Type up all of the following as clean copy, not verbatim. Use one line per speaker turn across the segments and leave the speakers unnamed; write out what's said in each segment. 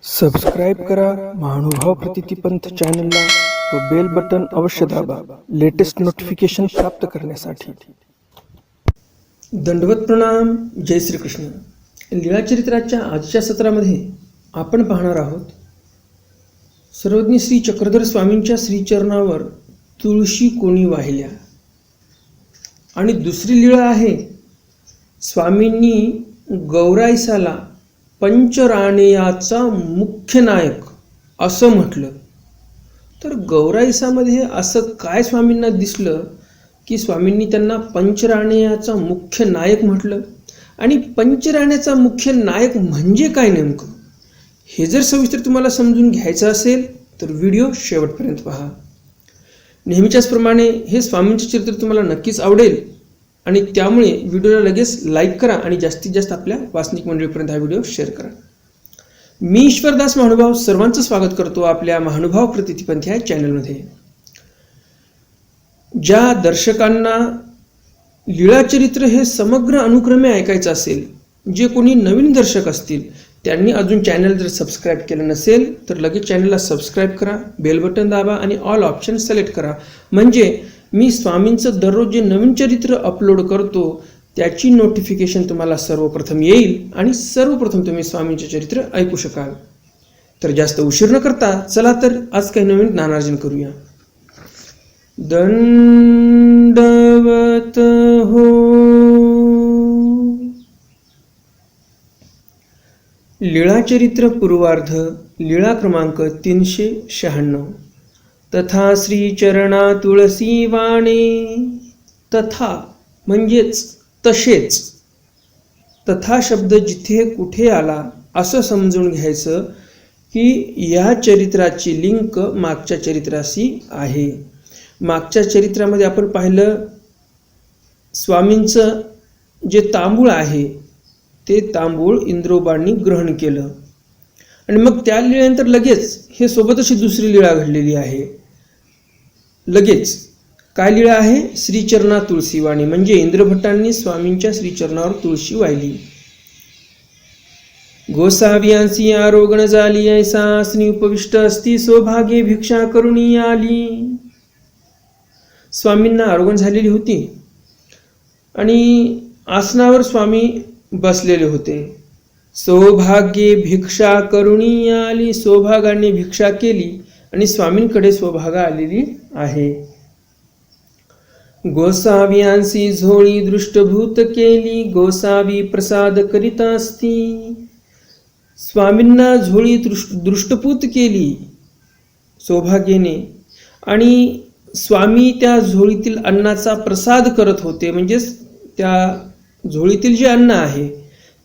Subscribe करा महानुभाव प्रतितीपंथ चॅनलला व बेल बटन अवश्य दाबा लेटेस्ट नोटिफिकेशन प्राप्त करण्यासाठी। दंडवत प्रणाम। जय श्री कृष्ण। लीळा चरित्राच्या आजच्या सत्रामध्ये आपण पाहणार आहोत सर्वज्ञ श्री चक्रधर स्वामींच्या श्रीचरणावर तुळशी कोणी वाहिल्या। आणि दुसरी लीळा आहे स्वामींनी गौराईसाला पंचराणेयाचा मुख्य नायक असं म्हटलं। तर गौराईसामध्ये असं काय स्वामींना दिसलं की स्वामींनी त्यांना पंचराणेयाचा मुख्य नायक म्हटलं। आणि पंचराण्याचा मुख्य नायक म्हणजे काय नेमकं हे जर सविस्तर तुम्हाला समजून घ्यायचं असेल तर व्हिडिओ शेवटपर्यंत पहा। नेहमीच्याच प्रमाणे हे स्वामींचे चरित्र तुम्हाला नक्कीच आवडेल आणि त्यामुळे व्हिडिओला लगेच लाईक करा आणि जास्तीत जास्त आपल्या वाचनिक मंडळीपर्यंत हा व्हिडिओ शेअर करा। मी ईश्वरदास महानुभाव सर्वांचं स्वागत करतो आपल्या महानुभाव प्रतितीपंथ या चॅनलमध्ये। ज्या दर्शकांना लीळा चरित्र हे समग्र अनुक्रमे ऐकायचं असेल, जे कोणी नवीन दर्शक असतील त्यांनी अजून चॅनल जर सबस्क्राईब केलं नसेल तर लगेच चॅनलला सबस्क्राईब करा, बेल बटन दाबा आणि ऑल ऑप्शन सिलेक्ट करा। म्हणजे मी स्वामींचं दररोज जे नवीन चरित्र अपलोड करतो त्याची नोटिफिकेशन तुम्हाला सर्वप्रथम येईल आणि सर्वप्रथम तुम्ही स्वामींचे चरित्र ऐकू शकाल। तर जास्त उशीर न करता चला तर आज काही नवीन ज्ञानार्जन करूया। दंडवत हो। लीळा चरित्र पूर्वार्ध लीळा क्रमांक 396। तथा श्री चरणा तुळसी वाणे। तथा म्हणजेच तसेच, तथा शब्द जिथे कुठे आला असं समजून घ्यायचं की या चरित्राची लिंक मागच्या चरित्राशी आहे। मागच्या चरित्रामध्ये आपण पाहिलं स्वामींचं जे तांबूळ आहे ते तांबूळ इंद्रोबांनी ग्रहण केलं आणि मग त्या लीळेनंतर लगेच हे सोबत अशी दुसरी लीळा घडलेली आहे। लगेच काय लीळा आहे? श्रीचरणा तुळशीवाणी, म्हणजे इंद्रभट्टांनी स्वामींच्या श्रीचरणावर तुळशी वाहिली। गोसावियांसी आरोगण झाली ऐसा आसनी उपविष्ट असती सौभाग्ये भिक्षा करुणी आली। स्वामींना आरोगण झालेली होती आणि आसनावर स्वामी बसलेले होते। सौभाग्ये भिक्षा करुणी आली, सौभागाने भिक्षा केली आणि स्वामींकडे सौभागा आलेली आहे। गोसावियांसी झोळी दृष्टभूत केली, गोसावी प्रसाद करीत असती। स्वामींना झोळी दृष्टपूत केली सौभाग्याने आणि स्वामी त्या झोळीतील अन्नाचा प्रसाद करत होते, म्हणजेच त्या झोळीतील जे अन्न आहे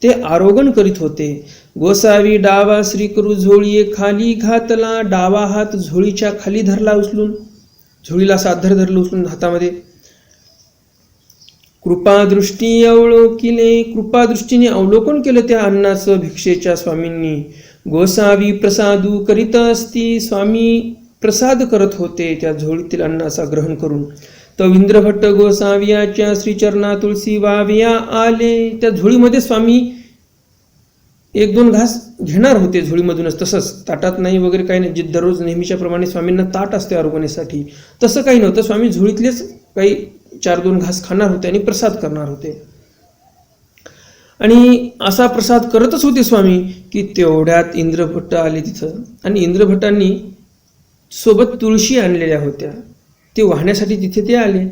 ते आरोगण करीत होते। गोसावी डावा श्रीकरू झोळीये खाली घातला, डावा हात झोळीच्या खाली धरला उचलून, झोळीला साधर धरलं उचलून हातामध्ये। कृपादृष्टी अवलोकिले, कृपादृष्टीने अवलोकन केलं त्या अन्नाचं भिक्षेच्या स्वामींनी। गोसावी प्रसादू करीत असती, स्वामी प्रसाद करत होते त्या झोळीतील अन्नाचा ग्रहण करून। तो इंद्रभट्ट गोसावियाच्या श्रीचरणा तुळशी वाविया आले, त्या झोळीमध्ये स्वामी एक दोन घास घेणार होते झोळीमधूनच, तसंच ताटात नाही वगैरे काही नाही। जे दररोज नेहमीच्या प्रमाणे स्वामींना ताट असते आरोगण्यासाठी तसं काही नव्हतं, स्वामी झोळीतलेच काही 4-2 घास खाणार होते आणि प्रसाद करणार होते। आणि असा प्रसाद करतच होते स्वामी की तेवढ्यात इंद्रभट्ट आले तिथं आणि इंद्रभट्टांनी सोबत तुळशी आणलेल्या होत्या, ते वाहण्यासाठी तिथे ते आले।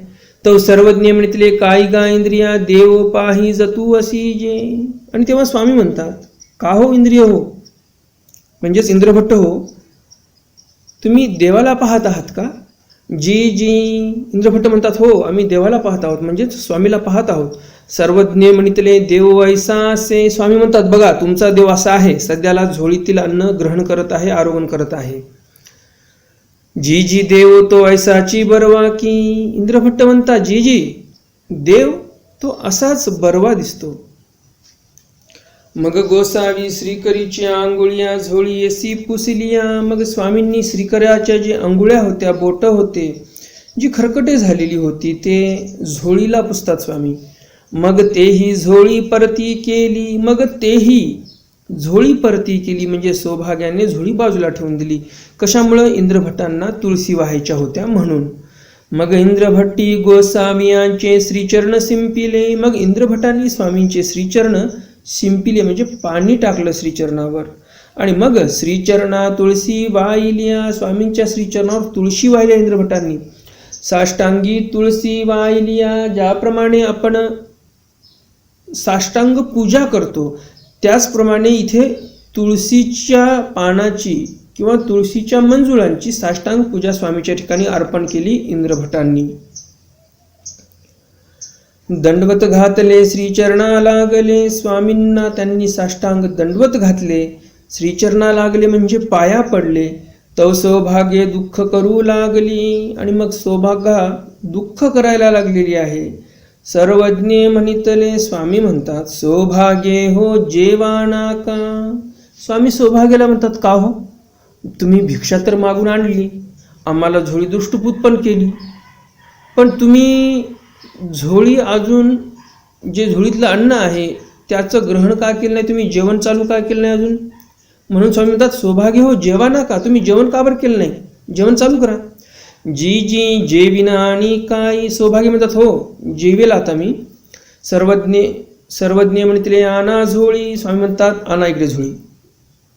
तो सर्वज्ञ म्हणितले काही गा इंद्रिया देव पाही जतू असी जे। आणि तेव्हा स्वामी म्हणतात, का हो इंद्रिय हो, म्हणजेच इंद्रभट्ट हो, तुम्ही देवाला पाहत आहात का? जी जी। इंद्रभट्ट म्हणतात, हो आम्ही देवाला पाहत आहोत, म्हणजेच स्वामीला पाहत आहोत। सर्वज्ञ म्हणितले देव ऐसा असे। स्वामी म्हणतात, बघा तुमचा देव असा आहे, सध्याला झोळीतील अन्न ग्रहण करत आहे, आरोगण करत आहे। जी जी देव तो ऐसाची बरवा की। इंद्रभट्ट म्हणतात, जी जी देव तो असाच बरवा दिसतो। मग गोसावी श्रीकरीच्या अंगुळ्या झोळी येसी पुसलिया। मग स्वामींनी श्रीकराच्या जे अंगुळ्या होत्या, बोट होते, जी खरकटे झालेली होती ते झोळीला पुसतात स्वामी। मग तेही झोळी परती केली, मग तेही झोळी परती केली, म्हणजे सौभाग्याने झोळी बाजूला ठेवून दिली. कशामुळं? इंद्रभटांना तुळशी वाहायच्या होत्या म्हणून. मग इंद्रभट्टी गोसावियांचे श्रीचरण शिंपिले. मग इंद्रभटांनी स्वामींचे श्रीचरण शिंपिले म्हणजे पाणी टाकलं श्रीचरणावर. आणि मग श्रीचरणा तुळशी वाहिल्या. स्वामींच्या श्रीचरणावर तुळशी वाहिल्या इंद्रभटांनी. साष्टांगी तुळशी वाहिल्या. ज्याप्रमाणे आपण साष्टांग पूजा करतो त्याचप्रमाणे इथे तुळशीच्या पानाची किंवा तुळशीच्या मंजुळांची साष्टांग पूजा स्वामीच्या ठिकाणी अर्पण केली इंद्रभटांनी. दंडवत घातले श्रीचरणा लागले. स्वामींना त्यांनी साष्टांग दंडवत घातले. श्रीचरणा लागले म्हणजे पाया पडले. तव सौभाग्य दुःख करू लागली. आणि मग सौभाग्या दुःख करायला लागलेली आहे. सर्वज्ञ म्हणितले. स्वामी म्हणतात सौभाग्ये हो जेवाना का. स्वामी सौभाग्याला म्हणतात का हो, तुम्ही भिक्षा तर मागून आणली, आम्हाला झोळी दृष्टपूत पण केली, पण तुम्ही झोळी अजून जे झोळीतलं अन्न आहे त्याचं ग्रहण का केलं नाही, तुम्ही जेवण चालू का केलं नाही अजून. म्हणून स्वामी म्हणतात सौभाग्य हो जेवाना का, तुम्ही जेवण का बरं केलं नाही, जेवण चालू करा. जी जी जेविना आणि काय. सौभाग्य म्हणतात हो जेवेल आता मी. सर्वज्ञ म्हणते आणा झोळी. स्वामी म्हणतात आणा इकडे झोळी.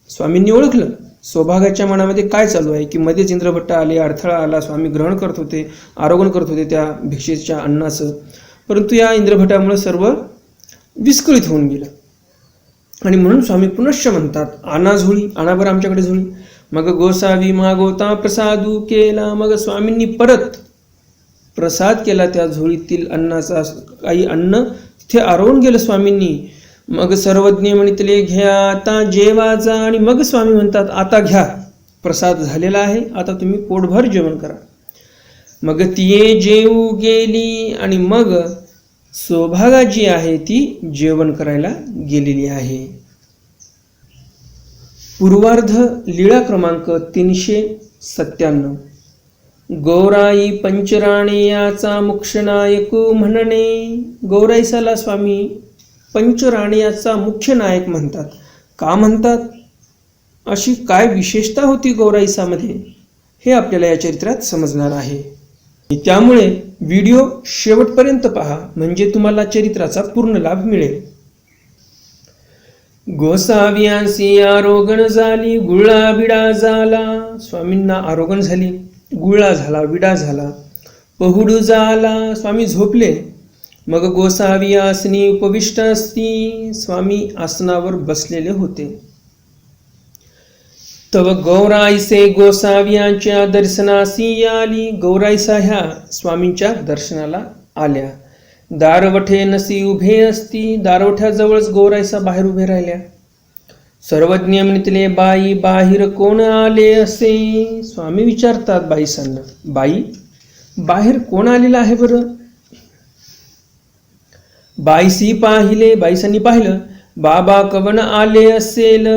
स्वामींनी ओळखलं सौभाग्याच्या मनामध्ये काय चालू आहे, की मध्येच इंद्रभट्ट आले, अडथळा आला, स्वामी ग्रहण करत होते, आरोग्य करत होते त्या भिक्षेच्या अन्नाचं. परंतु या इंद्रभट्टामुळे सर्व विस्कळीत होऊन गेलं. आणि म्हणून स्वामी पुनश्च म्हणतात आणा झोळी, आणा बरं आमच्याकडे झोळी. मग गोसावी मागवता प्रसादू केला. मग स्वामींनी परत प्रसाद केला त्या झोळीतील अन्नाचा. काही अन्न तिथे आरवून गेलं स्वामींनी. मग सर्वज्ञ म्हणितले घ्या आता जेवा जा. आणि मग स्वामी म्हणतात आता घ्या, प्रसाद झालेला आहे, आता तुम्ही पोटभर जेवण करा. मग तिये जेवू गेली. आणि मग सौभागा जी आहे ती जेवण करायला गेलेली आहे. पूर्वार्ध लीळा क्रमांक 397. गौराई पंचराणियाचा मुख्यनायक म्हणणे. गौराईसाला स्वामी पंचराणियाचा मुख्य नायक म्हणतात. का म्हणतात, अशी काय विशेषता होती गौराईसामध्ये, हे आपल्याला या चरित्रात समजणार आहे. त्यामुळे व्हिडिओ शेवटपर्यंत पहा म्हणजे तुम्हाला चरित्राचा पूर्ण लाभ मिळेल. गोसावियांसी आरोगण झाली, गुळा विडा झाला. स्वामींना आरोगण झाली, गुळा झाला, विडा झाला, पहुडू झाला. स्वामी झोपले. मग गोसावी आसनी उपविष्ट असती. स्वामी आसनावर बसलेले होते. तव गौराईसे गोसावियांच्या दर्शनासी आली. गौराईसा ह्या स्वामींच्या दर्शनाला आल्या. दारवठे नसी उभे असती. दारवठ्याजवळच गौराईसा बाहेर उभे राहिल्या. सर्वज्ञ म्हणितले बाई बाहेर कोण आले असे. स्वामी विचारतात बाईसांना, बाई बाहेर कोण आलेलं आहे बरं. बाईसी पाहिले. बाईसांनी पाहिलं. बाबा कवन आले असेल.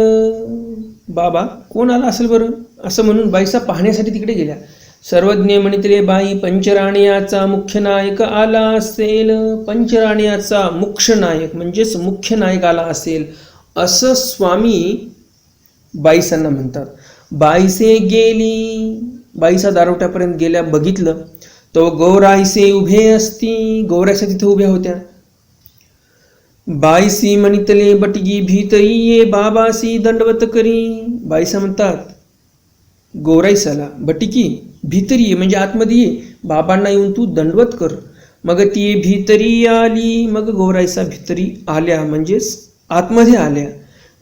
बाबा कोण आला असेल बरं, असं म्हणून बाईसा पाहण्यासाठी तिकडे गेल्या. सर्वज्ञ म्हणितले बाई पंचराणियाचा मुख्य नायक आला असेल. पंचराणियाचा मुख्य नायक म्हणजेच मुख्य नायक आला असेल असं स्वामी बाईसांना म्हणतात. बाईसे गेली. बाईसा दारोट्यापर्यंत गेल्या, बघितलं तो गौराईसे उभे असती. गौराईसा तिथे उभ्या होत्या. बाईसी म्हणितले बटगी भीतरी ये बाबासी दंडवत करी. बाईसा म्हणतात गौराईसाला बटिकी भीतरी ये म्हणजे आतमध्ये ये, बाबांना येऊन तू दंडवत कर. मग ती भीतरी आली. मग गौराईसा भीतरी आल्या म्हणजेच आतमध्ये आल्या.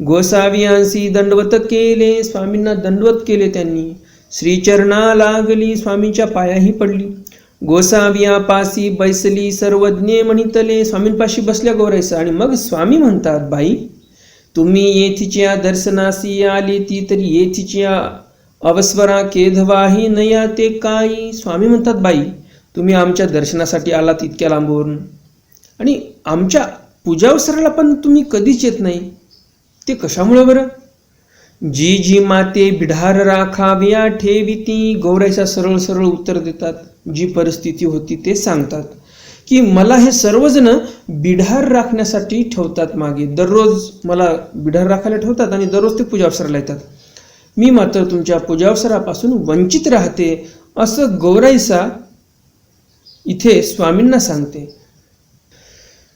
गोसावियांसी दंडवत केले. स्वामींना दंडवत केले त्यांनी. श्रीचरणा लागली. स्वामींच्या पायाही पडली. गोसावियापासी बैसली. सर्वज्ञ म्हणितले. स्वामींपाशी बसल्या गौराईसा. आणि मग स्वामी म्हणतात बाई तुम्ही येथीच्या दर्शनासी आली ती तरी येथीच्या अवस्वरा केधवाही नया ते काही. स्वामी म्हणतात बाई तुम्ही आमच्या दर्शनासाठी आलात इतक्या लांबून आणि आमच्या पूजावसराला पण तुम्ही कधीच येत नाही, ते कशामुळे बरं. जी जी माते बिढार राखाव्या ठेविती. गौराईसा सरळ सरळ उत्तर देतात. जी परिस्थिती होती ते सांगतात. की मला हे सर्वजण बिढार राखण्यासाठी ठेवतात मागे, दररोज मला बिढार राखायला ठेवतात आणि दररोज ते पूजावसराला येतात. मी मात्र तुमच्या पूजावसरापासून वंचित राहते, असं गौराईसा इथे स्वामींना सांगते.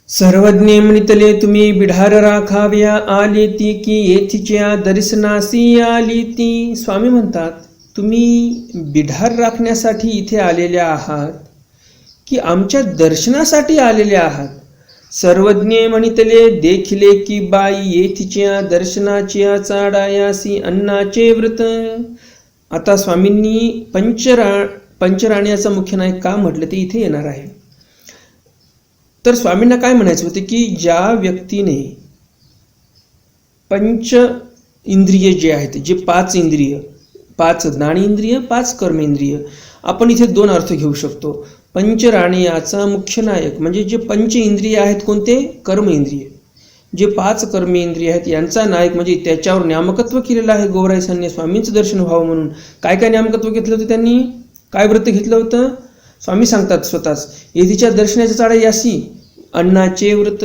सर्वज्ञ म्हणितले तुम्ही बिढार राखाव्या आली ती, की येथीच्या दर्शनासी आली ती. स्वामी म्हणतात, तुम्ही बिढार राखण्यासाठी इथे आलेल्या आहात की आमच्या दर्शनासाठी आलेले आहात? सर्वज्ञ म्हणितले देखिले की बाई येथीच्या दर्शनाची चाडायासी अन्नाचे व्रत. आता स्वामींनी पंचराण्याचा मुख्य नायक का म्हटलं ते इथे येणार आहे. तर स्वामींना काय म्हणायचं होते की ज्या व्यक्तीने पंच इंद्रिय जे आहेत, जे 5 इंद्रिय, 5 ज्ञानेंद्रिय, 5 कर्मेंद्रिय, आपण इथे 2 अर्थ घेऊ शकतो. पंचराण्याचा मुख्य नायक म्हणजे जे पंच इंद्रिय आहेत, कोणते? कर्म इंद्रिय. जे 5 कर्मेंद्रिय आहेत यांचा नायक म्हणजे त्याच्यावर न्यामकत्व केलेलं आहे गौराईसांनी स्वामींचं दर्शन व्हावं म्हणून. काय काय न्यामकत्व घेतलं होतं त्यांनी? काय व्रत घेतलं होतं? स्वामी सांगतात स्वतःच, येथीच्या दर्शनाच्या चाडा यासी अन्नाचे व्रत.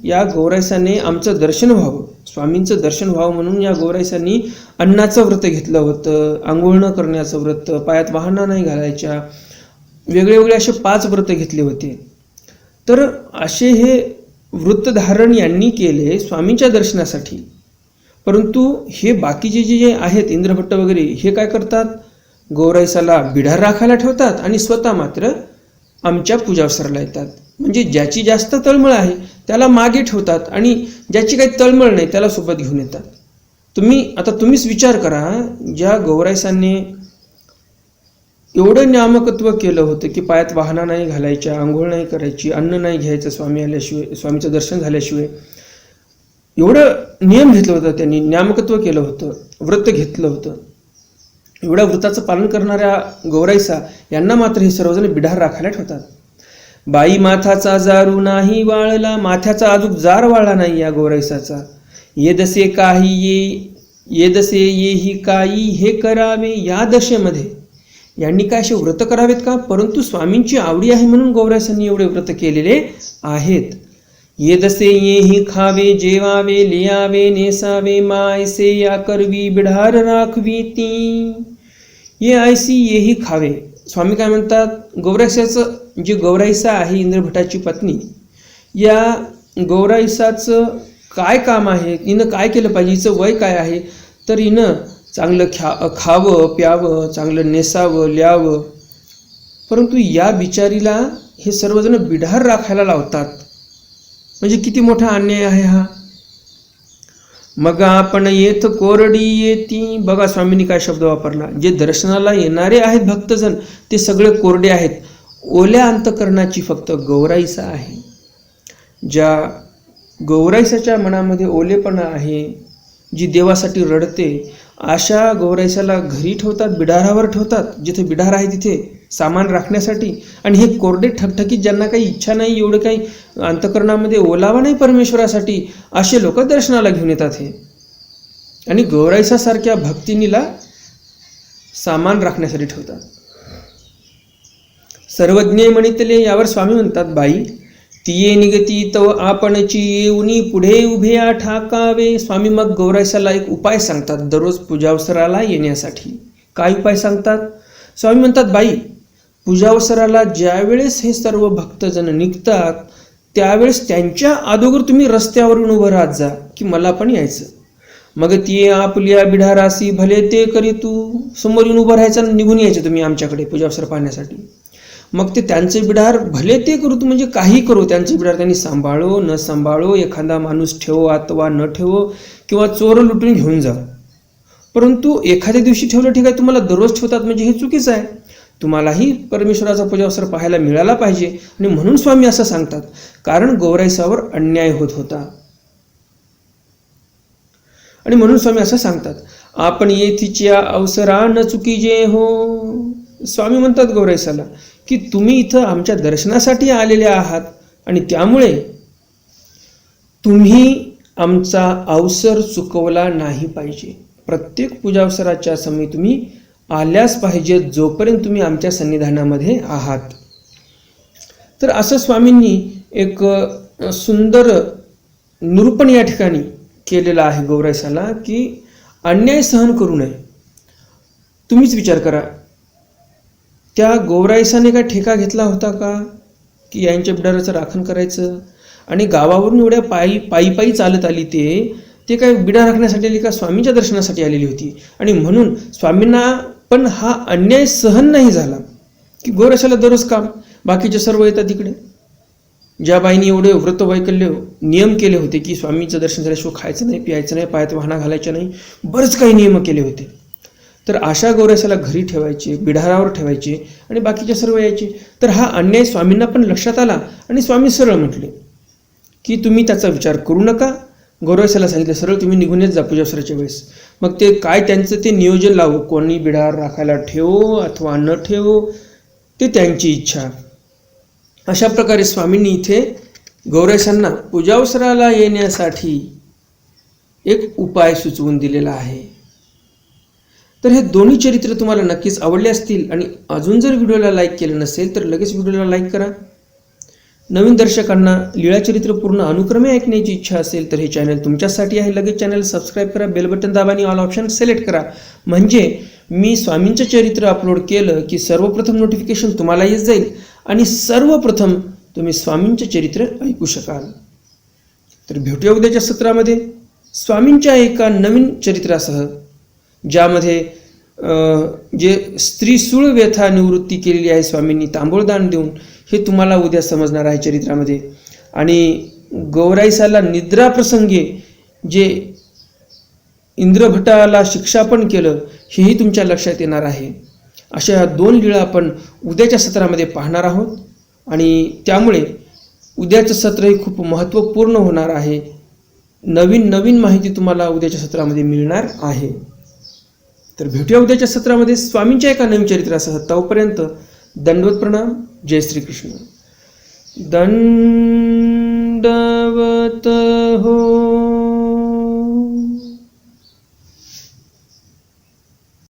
या गौराईसाने आमचं दर्शन व्हावं, स्वामींचं दर्शन व्हावं म्हणून या गौराईसांनी अन्नाचं व्रत घेतलं होतं, आंघोळ न करण्याचं व्रत, पायात वाहना नाही घालायच्या, वेगळे असे 5 व्रत घेतले होते. तर असे हे व्रत धारण यांनी केले स्वामींच्या दर्शनासाठी. परंतु हे बाकीचे जे आहेत इंद्रभट्ट वगैरे, हे काय करतात? गौराईसाला बिढार राखायला ठेवतात आणि स्वतः मात्र आमच्या पूजावसराला येतात. म्हणजे ज्याची जास्त तळमळ आहे त्याला मागे ठेवतात आणि ज्याची काही तळमळ नाही त्याला सोबत घेऊन येतात. तुम्हीच विचार करा, ज्या गौराईसांनी एवढं न्यामकत्व केलं होतं की पायात वाहना नाही घालायच्या, आंघोळ नाही करायची, अन्न नाही घ्यायचं स्वामी आल्याशिवाय, स्वामीचं दर्शन झाल्याशिवाय, एवढं नियम घेतलं होतं त्यांनी, न्यामकत्व केलं होतं, व्रत घेतलं होतं. एवढ्या व्रताचं पालन करणाऱ्या गौराईसा यांना मात्र हे सर्वजण बिढार राखायला ठेवतात. बाई माथाचा जारू नाही वाळला, माथ्याचा अजून जार वाळला नाही या गौराईसाचा. येदसे येही काही हे करावे. या दशेमध्ये यांनी काय असे व्रत करावेत का? परंतु स्वामींची आवडी आहे म्हणून गौराईसांनी एवढे व्रत केलेले आहेत. येदसे येही खावे, जेवावे, लियावे, नेसावे, मायसे या करवी बिढार राखवी ती. ये ऐसी येही खावे. स्वामी काय म्हणतात? गौराईसाचं जी गौराईसा आहे इंद्रभटाची पत्नी, या गौराईसाचं काय काम आहे, हिनं काय केलं पाहिजे, हिचं वय काय आहे? तर हिनं चांगलं खावं, प्यावं, चांगलं नेसावं, ल्यावं. परंतु या बिचारीला हे सर्वजण बिढार राखायला लावतात. म्हणजे किती मोठा अन्याय आहे हा. मग आपण येत कोरडी येती. बघा स्वामींनी काय शब्द वापरला. जे दर्शनाला येणारे आहेत भक्तजन ते सगळे कोरडे आहेत. ओल्या अंतकरणाची फक्त गौराईसा आहे. ज्या गौराईसाच्या मनामध्ये ओलेपणा आहे, जी देवासाठी रडते, अशा गौराईसाला घरी ठेवतात, बिढारावर ठेवतात, जिथे बिढार आहे तिथे सामान राखण्यासाठी. आणि हे कोरडे ठकठकीत ज्यांना काही इच्छा नाही, एवढं काही अंतकरणामध्ये ओलावा नाही परमेश्वरासाठी, असे लोक दर्शनाला घेऊन येतात हे. आणि गौराईसासारख्या भक्तिनीला सामान राखण्यासाठी ठेवतात. सर्वज्ञ म्हणितले. यावर स्वामी म्हणतात, बाई तिये निगती तव आपणची येऊनी पुढे उभे ठाकावे. स्वामी मग गौराईसाला एक उपाय सांगतात दररोज पूजावसराला येण्यासाठी. काय उपाय सांगतात? स्वामी म्हणतात, बाई पूजावसराला ज्यावेळेस हे सर्व भक्तजन निघतात त्यावेळेस त्यांच्या अगोदर तुम्ही रस्त्यावरून उभं राहत जा की मला पण यायचं. मग तिये आपल्या बिढारासी भले ते करी तू. समोर येऊन उभं राहायचं आणि निघून यायचं तुम्ही आमच्याकडे पूजावसर पाहण्यासाठी. मग ते त्यांचे बिढार भले ते करू, तू म्हणजे काही करू, त्यांचे बिढार त्यांनी सांभाळो न सांभाळो, एखादा माणूस ठेवो अथवा न ठेवो, किंवा चोर लुटून घेऊन जा. परंतु एखाद्या दिवशी ठेवलं ठीक आहे, तुम्हाला दररोज ठेवतात म्हणजे हे चुकीचं आहे. तुम्हालाही परमेश्वराचा पूजावसर पाहायला मिळाला पाहिजे. आणि म्हणून स्वामी असं सांगतात, कारण गौराईसावर अन्याय होत होता. आणि म्हणून स्वामी असं सांगतात, आपण येथीच्या अवसरा न चुकीजे हो. स्वामी म्हणतात गौराईसाला की तुम्ही इथं आमच्या दर्शनासाठी आलेले आहात आणि त्यामुळे तुम्ही आमचा अवसर चुकवला नाही पाहिजे. प्रत्येक पूजावसराच्या समयी तुम्ही आल्यास पाहिजे जोपर्यंत तुम्ही आमच्या सन्निधानामध्ये आहात. तर असं स्वामींनी एक सुंदर निरूपण या ठिकाणी केलेलं आहे गौराईसाला, की अन्याय सहन करू नये. तुम्हीच विचार करा, त्या गौराईसाने काय ठेका घेतला होता का की यांच्या बिडाराचं राखण करायचं? आणि गावावरून एवढ्या पायी चालत आली, ते काय बिडा राखण्यासाठी आली का स्वामींच्या दर्शनासाठी आलेली होती. आणि म्हणून स्वामींना पण हा अन्याय सहन नाही झाला की गौराईसाला दररोज काम, बाकीचे सर्व येतात तिकडे. ज्या बाईंनी एवढे व्रतवैकल्य नियम केले होते की स्वामींचं दर्शन झाल्याशिवाय खायचं नाही, प्यायचं नाही, पायात वाहना घालायच्या नाही, बरेच काही नियम केले होते. तर अशा गौराईसाला घरी ठेवायचे, बिढारावर ठेवायचे आणि बाकीचे सर्व यायचे. तर हा अन्याय स्वामींना पण लक्षात आला आणि स्वामी सरळ म्हटले की तुम्ही त्याचा विचार करू नका. गौराईसाला सांगितलं सरळ तुम्ही निघून येत जा पूजासराच्या वेळेस. मग ते काय त्यांचं ते नियोजन लावू, कोणी बिढार राखायला ठेवो अथवा न ठेवो, ते त्यांची इच्छा. अशा प्रकारे स्वामींनी इथे गौराईसांना पूजावसराला येण्यासाठी एक उपाय सुचवून दिलेला आहे. तर हे दोन्ही चरित्र तुम्हाला नक्कीच आवडले असतील. आणि अजून जर व्हिडिओला लाईक केलं नसेल तर लगेच व्हिडिओला लाईक करा. नवीन दर्शकांना लीळाचरित्र पूर्ण अनुक्रमे ऐकण्याची इच्छा असेल तर हे चॅनल तुमच्यासाठी आहे. लगेच चॅनल सबस्क्राईब करा, बेल बटन दाबा आणि ऑल ऑप्शन सिलेक्ट करा. म्हणजे मी स्वामींचं चरित्र अपलोड केलं की सर्वप्रथम नोटिफिकेशन तुम्हाला येत जाईल आणि सर्वप्रथम तुम्ही स्वामींचे चरित्र ऐकू शकाल. तर भेटूया उद्याच्या सत्रामध्ये स्वामींच्या एका नवीन चरित्रासह, ज्यामध्ये जे स्त्रीसूळ व्यथा निवृत्ती केलेली आहे स्वामींनी तांबूळदान देऊन, हे तुम्हाला उद्या समजणार आहे चरित्रामध्ये. आणि गौराईसाला निद्राप्रसंगी जे इंद्रभटाला शिक्षापन केलं हेही तुमच्या लक्षात येणार आहे. अशा ह्या दोन लीळा आपण उद्याच्या सत्रामध्ये पाहणार आहोत. आणि त्यामुळे उद्याचं सत्र हे खूप महत्त्वपूर्ण होणार आहे. नवीन माहिती तुम्हाला उद्याच्या सत्रामध्ये मिळणार आहे. तर भेटूया उद्याच्या सत्रामध्ये स्वामींच्या एका नवीन चरित्रासह. तोपर्यंत दंडवत प्रणाम. जय श्री कृष्ण. दंडवत हो.